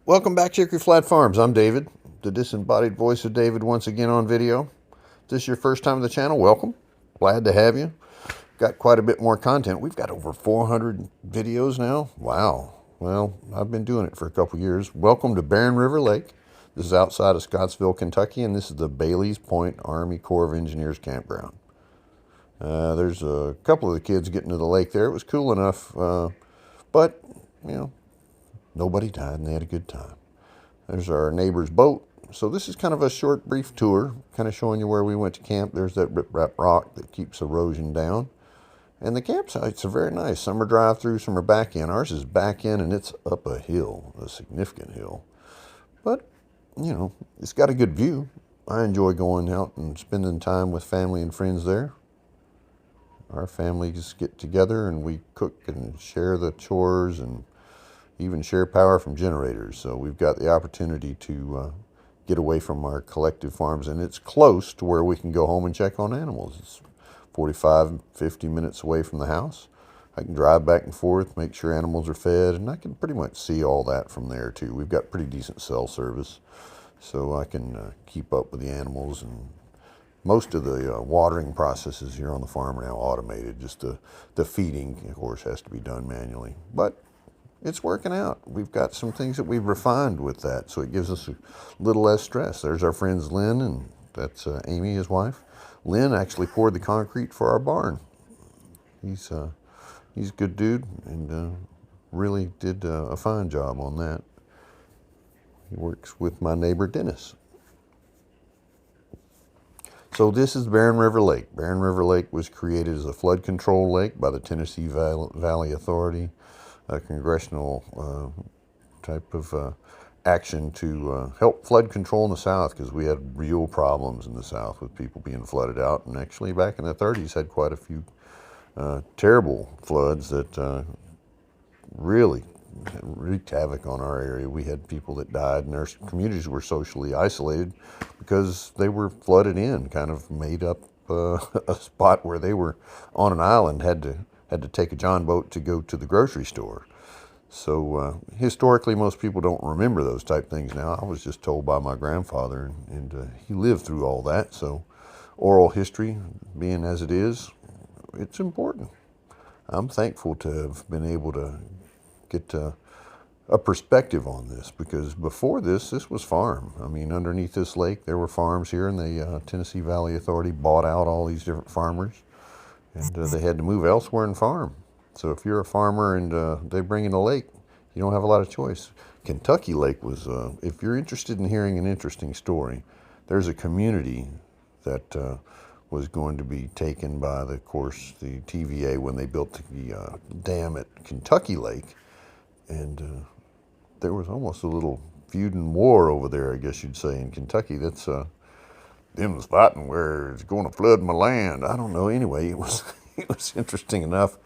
Welcome back to Hickory Flat Farms. I'm David, the disembodied voice of David once again on video. If this is your first time on the channel, welcome. Glad to have you. Got quite a bit more content. We've got over 400 videos now. Wow. Well, I've been doing it for a couple years. Welcome to Barren River Lake. This is outside of Scottsville, Kentucky, and this is the Bailey's Point Army Corps of Engineers campground. There's a couple of the kids getting to the lake there. It was cool enough, but, you know, nobody died and they had a good time. There's our neighbor's boat. So this is kind of a short, brief tour, kind of showing you where we went to camp. There's that rip-rap rock that keeps erosion down. And the campsites are very nice. Some are drive-through, some are back in. Ours is back in, and it's up a hill, a significant hill. But, you know, it's got a good view. I enjoy going out and spending time with family and friends there. Our families get together and we cook and share the chores and even share power from generators. So we've got the opportunity to get away from our collective farms, and it's close to where we can go home and check on animals. It's 45, 50 minutes away from the house. I can drive back and forth, make sure animals are fed, and I can pretty much see all that from there too. We've got pretty decent cell service, so I can keep up with the animals. And most of the watering processes here on the farm are now automated. Just the feeding, of course, has to be done manually. But it's working out. We've got some things that we've refined with that, so it gives us a little less stress. There's our friends Lynn, and that's Amy, his wife. Lynn actually poured the concrete for our barn. He's a good dude, and really did a fine job on that. He works with my neighbor Dennis. So this is Barren River Lake. Barren River Lake was created as a flood control lake by the Tennessee Valley Authority, a congressional type of action to help flood control in the South, because we had real problems in the South with people being flooded out. And actually back in the 30s had quite a few terrible floods that really wreaked havoc on our area. We had people that died, and our communities were socially isolated because they were flooded in, kind of made up a spot where they were on an island, had to take a John boat to go to the grocery store. So historically, most people don't remember those type things now. I was just told by my grandfather, and he lived through all that. So oral history, being as it is, it's important. I'm thankful to have been able to get a perspective on this, because before this was farm. I mean, underneath this lake, there were farms here, and the Tennessee Valley Authority bought out all these different farmers, and they had to move elsewhere and farm. So if you're a farmer and they bring in a lake, you don't have a lot of choice. Kentucky Lake was, if you're interested in hearing an interesting story, there's a community that was going to be taken by, of course, the TVA when they built the dam at Kentucky Lake. And there was almost a little feud and war over there, I guess you'd say, in Kentucky. That's them was fighting where it's going to flood my land. I don't know. Anyway, it was interesting enough,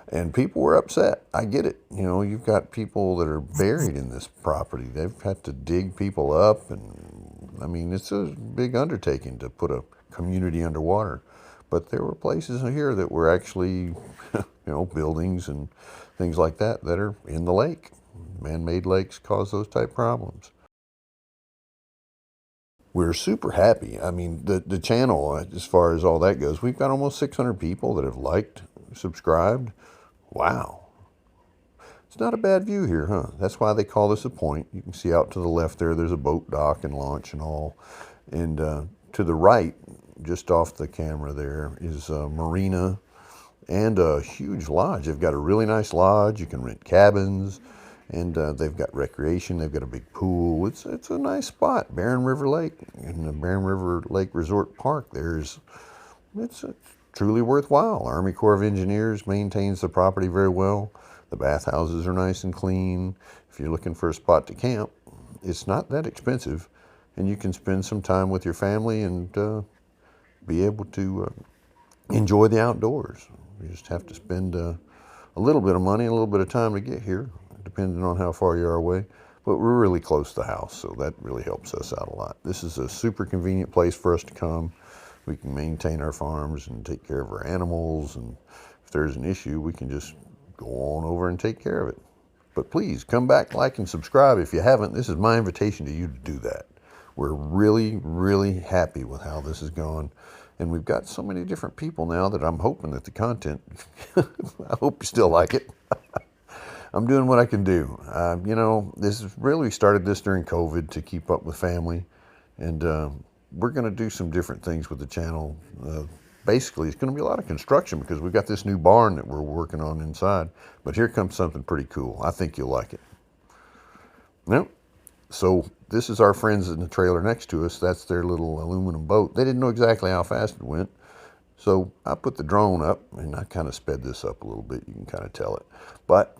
and people were upset. I get it. You know, you've got people that are buried in this property. They've had to dig people up, and I mean, it's a big undertaking to put a community underwater. But there were places here that were actually, you know, buildings and things like that that are in the lake. Man-made lakes cause those type problems. We're super happy. I mean, the channel, as far as all that goes, we've got almost 600 people that have liked, subscribed. Wow. It's not a bad view here, huh? That's why they call this a point. You can see out to the left there's a boat dock and launch and all. And to the right, just off the camera there, is a marina and a huge lodge. They've got a really nice lodge. You can rent cabins, and they've got recreation. They've got a big pool. It's a nice spot. Barren River Lake, in the Barren River Lake Resort Park. It's truly worthwhile. Army Corps of Engineers maintains the property very well. The bathhouses are nice and clean. If you're looking for a spot to camp, it's not that expensive, and you can spend some time with your family and be able to enjoy the outdoors. You just have to spend a little bit of money and a little bit of time to get here, depending on how far you are away. But we're really close to the house, so that really helps us out a lot. This is a super convenient place for us to come. We can maintain our farms and take care of our animals, and if there's an issue, we can just go on over and take care of it. But please come back, like, and subscribe if you haven't. This is my invitation to you to do that. We're really, really happy with how this is going. And we've got so many different people now that I'm hoping that the content, I hope you still like it. I'm doing what I can do. You know, this is really started this during COVID to keep up with family. And we're going to do some different things with the channel. Basically, it's going to be a lot of construction because we've got this new barn that we're working on inside. But here comes something pretty cool. I think you'll like it. Yep. So this is our friends in the trailer next to us. That's their little aluminum boat. They didn't know exactly how fast it went. So I put the drone up, and I kind of sped this up a little bit. You can kind of tell it. But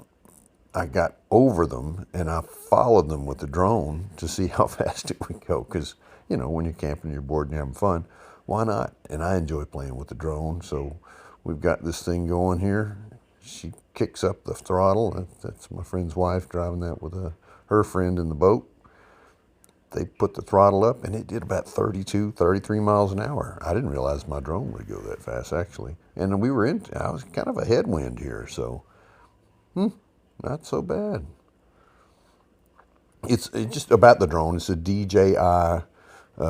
I got over them, and I followed them with the drone to see how fast it would go. Because, you know, when you're camping, you're bored and you're having fun, why not? And I enjoy playing with the drone. So we've got this thing going here. She kicks up the throttle. That's my friend's wife driving that with her friend in the boat. They put the throttle up, and it did about 32, 33 miles an hour. I didn't realize my drone would go that fast, actually. And I was kind of a headwind here, so not so bad. It's just about the drone. It's a DJI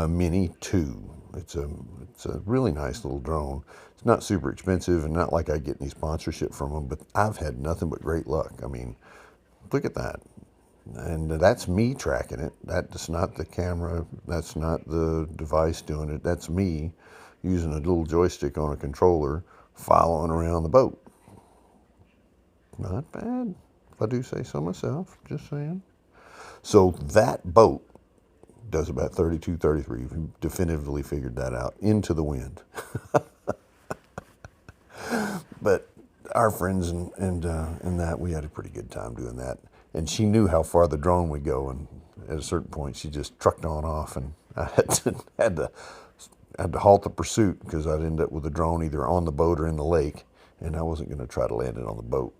Mini 2. It's a really nice little drone. It's not super expensive, and not like I get any sponsorship from them, but I've had nothing but great luck. I mean, look at that. And that's me tracking it. That's not the camera. That's not the device doing it. That's me using a little joystick on a controller following around the boat. Not bad, if I do say so myself. Just saying. So that boat does about 32, 33. We've definitively figured that out. Into the wind. But our friends and that, we had a pretty good time doing that. And she knew how far the drone would go, and at a certain point, she just trucked on off, and I had to halt the pursuit because I'd end up with the drone either on the boat or in the lake, and I wasn't going to try to land it on the boat.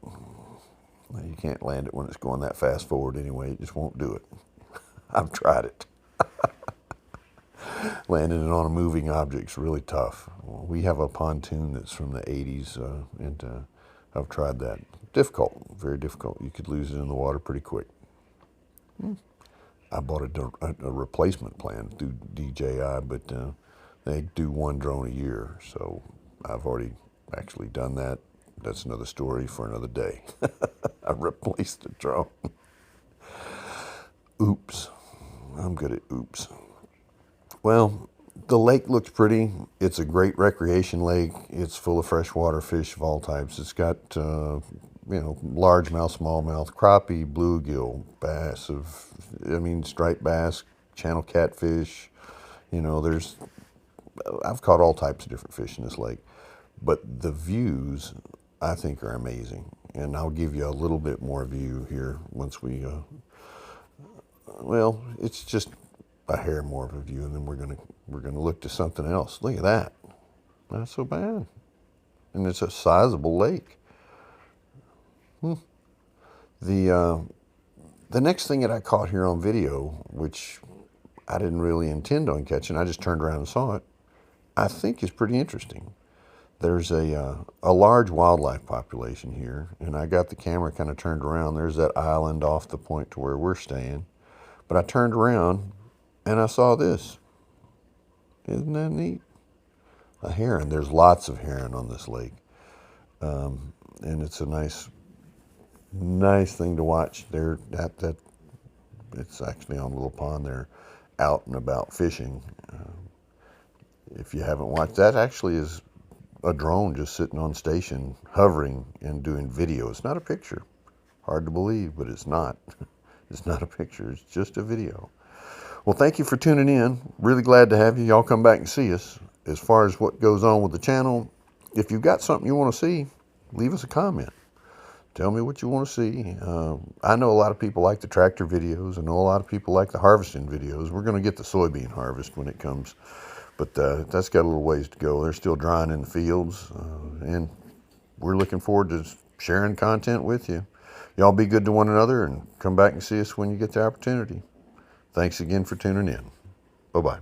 You can't land it when it's going that fast forward anyway. It just won't do it. I've tried it. Landing it on a moving object's really tough. We have a pontoon that's from the 80s, and I've tried that. Difficult, very difficult. You could lose it in the water pretty quick. I bought a replacement plan through DJI, but they do one drone a year, so I've already actually done that. That's another story for another day. I replaced the drone. Oops. I'm good at oops. Well, the lake looks pretty. It's a great recreation lake. It's full of freshwater fish of all types. It's got, largemouth, smallmouth, crappie, bluegill, bass, striped bass, channel catfish. I've caught all types of different fish in this lake. But the views, I think, are amazing. And I'll give you a little bit more view here once we, it's just a hair more of a view, and then we're gonna look to something else. Look at that. Not so bad. And it's a sizable lake. The next thing that I caught here on video, which I didn't really intend on catching, I just turned around and saw it, I think is pretty interesting. There's a large wildlife population here, and I got the camera kind of turned around. There's that island off the point to where we're staying. But I turned around, and I saw this. Isn't that neat? A heron. There's lots of heron on this lake. And it's a nice thing to watch. It's actually on a little pond there, out and about fishing. If you haven't watched, that actually is a drone just sitting on station, hovering and doing video. It's not a picture. Hard to believe, but it's not. It's not a picture. It's just a video. Well, thank you for tuning in. Really glad to have you. Y'all come back and see us. As far as what goes on with the channel, if you've got something you want to see, leave us a comment. Tell me what you want to see. I know a lot of people like the tractor videos. I know a lot of people like the harvesting videos. We're going to get the soybean harvest when it comes. But that's got a little ways to go. They're still drying in the fields. And we're looking forward to sharing content with you. Y'all be good to one another and come back and see us when you get the opportunity. Thanks again for tuning in. Bye-bye.